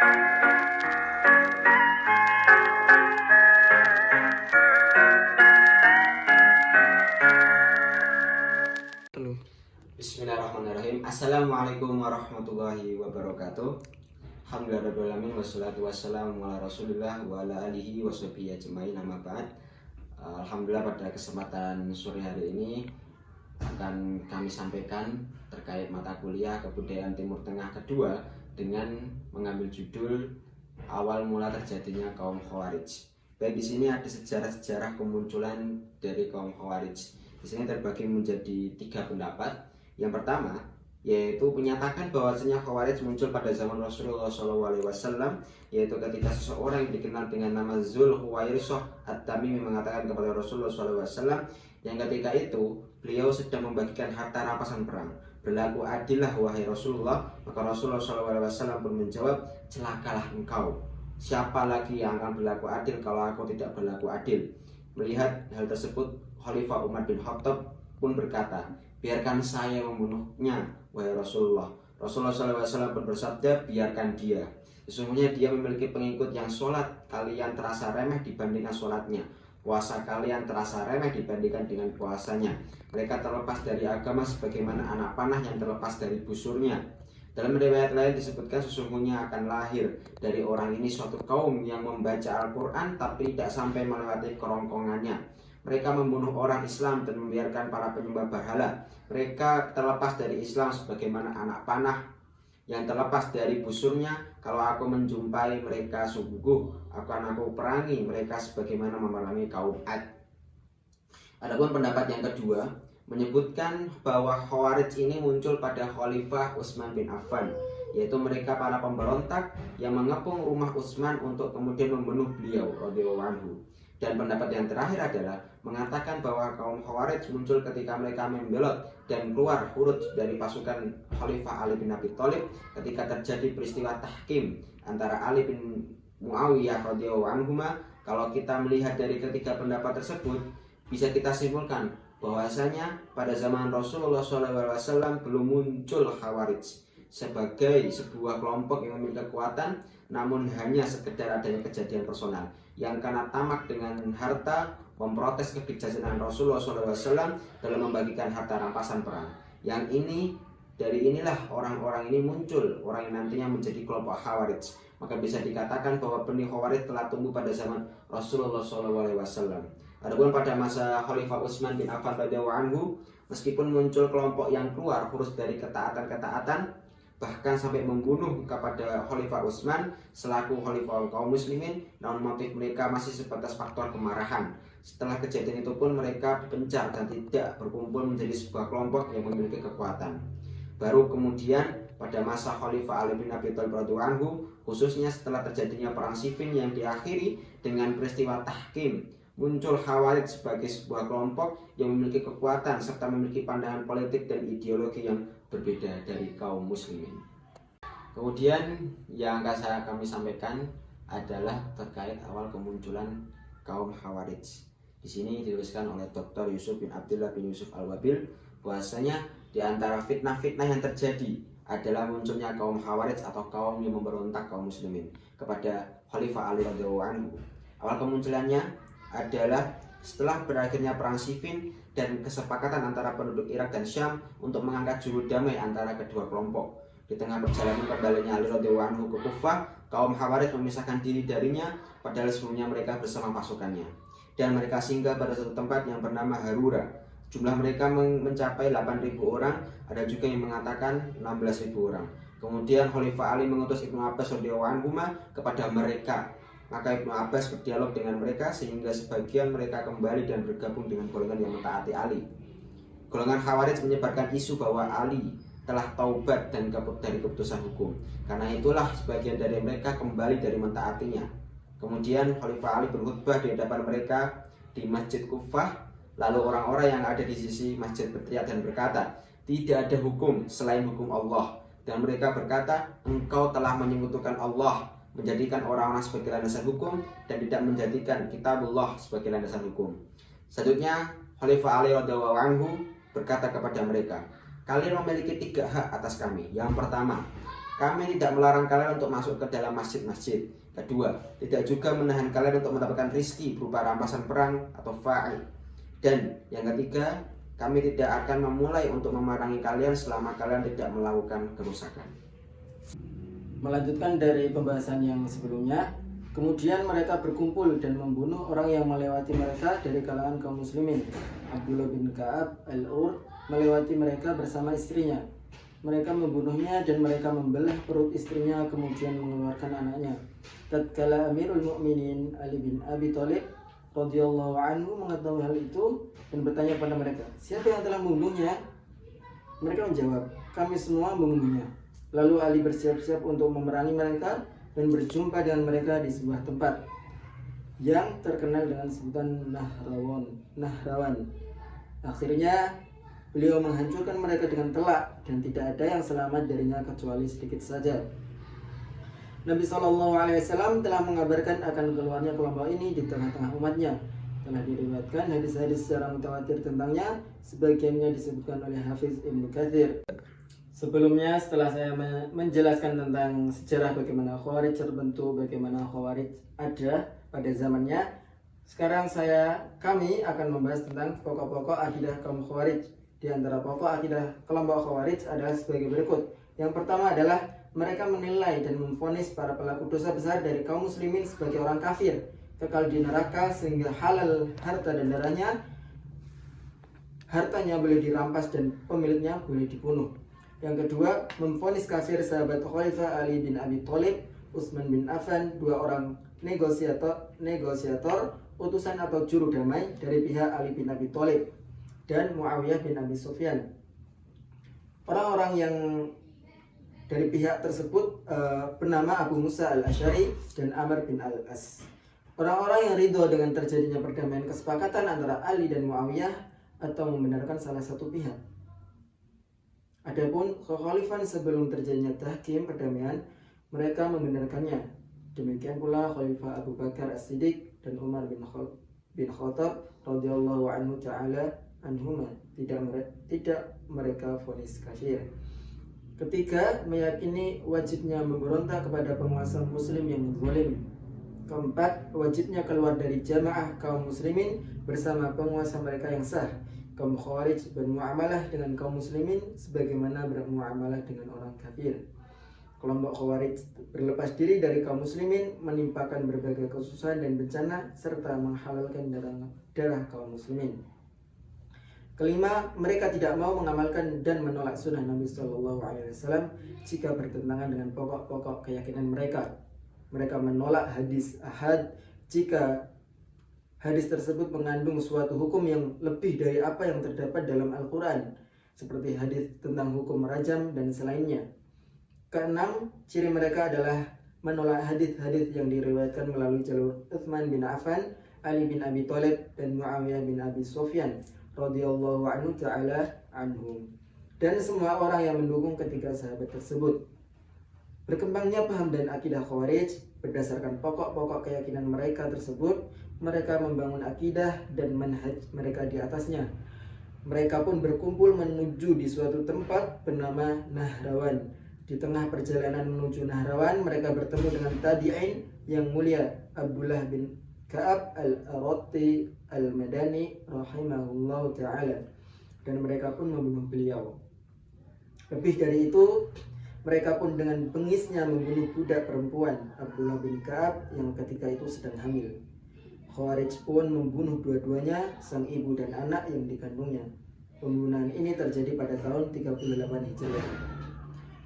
Bismillahirrahmanirrahim. Assalamualaikum warahmatullahi wabarakatuh. Alhamdulillahirrahmanirrahim. Wassalatu wassalamu ala rasulillah wa ala alihi wa sahbihi ajma'in, amma ba'd. Alhamdulillah, pada kesempatan sore hari ini akan kami sampaikan terkait mata kuliah Kebudayaan Timur Tengah kedua dengan mengambil judul awal mula terjadinya kaum Khawarij. Baik, di sini ada sejarah-sejarah kemunculan dari kaum Khawarij. Di sini terbagi menjadi 3 pendapat. Yang pertama yaitu menyatakan bahwasanya Khawarij muncul pada zaman Rasulullah SAW, yaitu ketika seseorang yang dikenal dengan nama Zul Huwairisah At-Tamimi mengatakan kepada Rasulullah SAW yang ketika itu beliau sedang membagikan harta rampasan perang, "Berlaku adillah wahai Rasulullah." Maka Rasulullah SAW pun menjawab, "Celakalah engkau, siapa lagi yang akan berlaku adil kalau aku tidak berlaku adil?" Melihat hal tersebut, Khalifah Umar bin Khattab pun berkata, "Biarkan saya membunuhnya, wahai Rasulullah." Rasulullah SAW pun bersabda, "Biarkan dia. Sesungguhnya dia memiliki pengikut yang sholat kalian terasa remeh dibandingkan sholatnya. Puasa kalian terasa remeh dibandingkan dengan puasanya. Mereka terlepas dari agama sebagaimana anak panah yang terlepas dari busurnya." Dalam riwayat lain disebutkan sesungguhnya akan lahir dari orang ini suatu kaum yang membaca Al-Quran tapi tidak sampai melewati kerongkongannya. Mereka membunuh orang Islam dan membiarkan para penyembah berhala. Mereka terlepas dari Islam sebagaimana anak panah yang terlepas dari busurnya. Kalau aku menjumpai mereka sungguh akan aku perangi mereka sebagaimana memerangi kaum Ad. Adapun pendapat yang kedua menyebutkan bahwa Khawarij ini muncul pada Khalifah Utsman bin Affan, yaitu mereka para pemberontak yang mengepung rumah Utsman untuk kemudian membunuh beliau radhiyallahu anhu. Dan pendapat yang terakhir adalah mengatakan bahwa kaum Khawarij muncul ketika mereka membelot dan keluar huruf dari pasukan Khalifah Ali bin Abi Thalib ketika terjadi peristiwa tahkim antara Ali bin Muawiyah radhiyallahu anhu. Kalau kita melihat dari ketiga pendapat tersebut, bisa kita simpulkan bahwasanya pada zaman Rasulullah SAW belum muncul Khawarij sebagai sebuah kelompok yang memiliki kekuatan, namun hanya sekedar adanya kejadian personal yang karena tamak dengan harta memprotes kebijaksanaan Rasulullah SAW dalam membagikan harta rampasan perang. Dari inilah orang-orang ini muncul, orang yang nantinya menjadi kelompok Khawarij. Maka bisa dikatakan bahwa benih Khawarij telah tumbuh pada zaman Rasulullah SAW. Adapun pada masa Khalifah Utsman bin Affan radhiyallahu anhu, meskipun muncul kelompok yang keluar huruf dari ketaatan-ketaatan, bahkan sampai membunuh kepada Khalifah Utsman selaku Khalifah kaum muslimin, namun motif mereka masih sebatas faktor kemarahan. Setelah kejadian itu pun mereka dipencar dan tidak berkumpul menjadi sebuah kelompok yang memiliki kekuatan. Baru kemudian pada masa Khalifah Ali bin Abi Thalib radhiyallahu anhu, khususnya setelah terjadinya perang Siffin yang diakhiri dengan peristiwa tahkim, muncul Khawarij sebagai sebuah kelompok yang memiliki kekuatan serta memiliki pandangan politik dan ideologi yang berbeda dari kaum muslimin. Kemudian yang akan kami sampaikan adalah terkait awal kemunculan kaum Khawarij. Di sini dituliskan oleh Dr. Yusuf bin Abdullah bin Yusuf Al-Wabil bahwasanya di antara fitnah-fitnah yang terjadi adalah munculnya kaum Khawarij atau kaum yang memberontak kaum muslimin kepada Khalifah Ali radhiyallahu anhu. Awal kemunculannya adalah setelah berakhirnya perang Siffin dan kesepakatan antara penduduk Irak dan Syam untuk mengangkat juru damai antara kedua kelompok. Di tengah perjalanan kembalinya Ali radhiyallahu anhu ke Kufah, kaum Khawarij memisahkan diri darinya padahal sebelumnya mereka bersama pasukannya. Dan mereka singgah pada satu tempat yang bernama Harura. Jumlah mereka mencapai 8.000 orang, ada juga yang mengatakan 16.000 orang. Kemudian Khalifah Ali mengutus Ibnu Abbas radhiyallahu anhu kepada mereka. Maka Ibnu Abbas berdialog dengan mereka sehingga sebagian mereka kembali dan bergabung dengan golongan yang mentaati Ali. Golongan Khawarij menyebarkan isu bahwa Ali telah taubat dan kabur dari keputusan hukum. Karena itulah sebagian dari mereka kembali dari mentaatinya. Kemudian Khalifah Ali berkhutbah di hadapan mereka di Masjid Kufah. Lalu orang-orang yang ada di sisi masjid berteriak dan berkata, "Tidak ada hukum selain hukum Allah." Dan mereka berkata, "Engkau telah menyekutukan Allah, menjadikan orang-orang sebagai landasan hukum dan tidak menjadikan kitabullah sebagai landasan hukum." Selanjutnya Khalifah Ali radhiyallahu anhu berkata kepada mereka, "Kalian memiliki 3 hak atas kami. Yang pertama, kami tidak melarang kalian untuk masuk ke dalam masjid-masjid. Kedua, tidak juga menahan kalian untuk mendapatkan rizki berupa rampasan perang atau fa'i. Dan yang ketiga, kami tidak akan memulai untuk memerangi kalian selama kalian tidak melakukan kerusakan. Melanjutkan dari pembahasan yang sebelumnya, kemudian mereka berkumpul dan membunuh orang yang melewati mereka dari kalangan kaum muslimin. Abdullah bin Ka'ab al-Ur melewati mereka bersama istrinya. Mereka membunuhnya dan mereka membelah perut istrinya, kemudian mengeluarkan anaknya. Tatkala Amirul Mukminin Ali bin Abi Thalib radhiyallahu anhu mengetahui hal itu dan bertanya pada mereka, siapa yang telah membunuhnya? Mereka menjawab, kami semua membunuhnya. Lalu Ali bersiap-siap untuk memerangi mereka dan berjumpa dengan mereka di sebuah tempat yang terkenal dengan sebutan Nahrawan. Akhirnya beliau menghancurkan mereka dengan telak dan tidak ada yang selamat darinya kecuali sedikit saja. Nabi SAW telah mengabarkan akan keluarnya kelompok ini di tengah-tengah umatnya. Telah diriwayatkan hadis-hadis secara mutawatir tentangnya, sebagiannya disebutkan oleh Hafiz Ibnu Katsir. Sebelumnya, setelah saya menjelaskan tentang sejarah bagaimana Khawarij terbentuk, bagaimana Khawarij ada pada zamannya, sekarang kami akan membahas tentang pokok-pokok akidah kaum Khawarij. Di antara pokok akidah kelompok Khawarij adalah sebagai berikut. Yang pertama adalah mereka menilai dan memvonis para pelaku dosa besar dari kaum muslimin sebagai orang kafir, kekal di neraka sehingga halal harta dan hartanya boleh dirampas dan pemiliknya boleh dibunuh. Yang kedua, memvonis kafir sahabat Khalifah Ali bin Abi Thalib, Utsman bin Affan, dua orang negosiator, utusan atau juru damai dari pihak Ali bin Abi Thalib, dan Muawiyah bin Abi Sufyan. Orang-orang yang dari pihak tersebut bernama Abu Musa al-Asy'ari dan Amr bin al-As. Orang-orang yang ridho dengan terjadinya perdamaian kesepakatan antara Ali dan Muawiyah atau membenarkan salah satu pihak. Adapun kekhalifahan sebelum terjadinya tahkim perdamaian, mereka membenarkannya. Demikian pula Khalifah Abu Bakar As-Siddiq dan Umar bin Khattab radhiyallahu anhu ta'ala anhuma, tidak mereka vonis kafir. Ketiga, meyakini wajibnya memberontak kepada penguasa muslim yang zalim. Keempat, wajibnya keluar dari jamaah kaum muslimin bersama penguasa mereka yang sah. Kaum Khawarij bermuamalah dengan kaum muslimin sebagaimana bermuamalah dengan orang kafir. Kelompok Khawarij berlepas diri dari kaum muslimin, menimpakan berbagai kesusahan dan bencana serta menghalalkan darah kaum muslimin. Kelima, mereka tidak mau mengamalkan dan menolak sunnah Nabi SAW jika bertentangan dengan pokok-pokok keyakinan mereka. Mereka menolak hadis ahad jika hadis tersebut mengandung suatu hukum yang lebih dari apa yang terdapat dalam Al-Quran, seperti hadis tentang hukum rajam dan selainnya. Keenam, ciri mereka adalah menolak hadis-hadis yang diriwayatkan melalui jalur Utsman bin Affan, Ali bin Abi Thalib, dan Muawiyah bin Abi Sufyan radhiyallahu anhu ta'ala anhum, dan semua orang yang mendukung ketiga sahabat tersebut. Berkembangnya paham dan akidah Khawarij berdasarkan pokok-pokok keyakinan mereka tersebut, mereka membangun akidah dan manhaj mereka di atasnya. Mereka pun berkumpul menuju di suatu tempat bernama Nahrawan. Di tengah perjalanan menuju Nahrawan, mereka bertemu dengan tabi'in yang mulia Abdullah bin Ka'ab al-Arati al-Madani rahimahullah ta'ala, dan mereka pun membunuh beliau. Lebih dari itu, mereka pun dengan bengisnya membunuh budak perempuan Abdullah bin Ka'ab yang ketika itu sedang hamil. Khawarij pun membunuh dua-duanya, sang ibu dan anak yang dikandungnya. Pembunuhan ini terjadi pada tahun 38 Hijriah.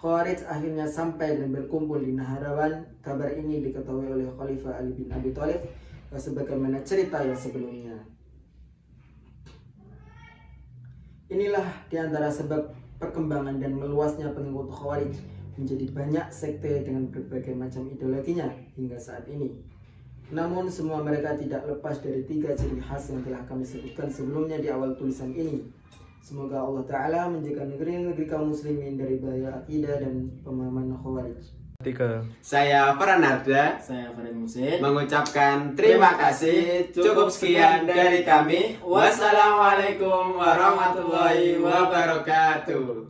Khawarij akhirnya sampai dan berkumpul di Nahrawan. Kabar ini diketahui oleh Khalifah Ali bin Abi Thalib sebagaimana cerita yang sebelumnya. Inilah diantara sebab perkembangan dan meluasnya pengikut Khawarij menjadi banyak sekte dengan berbagai macam ideologinya hingga saat ini. Namun semua mereka tidak lepas dari tiga ciri khas yang telah kami sebutkan sebelumnya di awal tulisan ini. Semoga Allah Ta'ala menjaga negeri-negeri kaum muslimin dari bahaya akidah dan pemahaman Khawarij. Saya Pranarda, Saya Farid Musin mengucapkan terima kasih. Cukup sekian dari kami. Wassalamualaikum warahmatullahi wabarakatuh.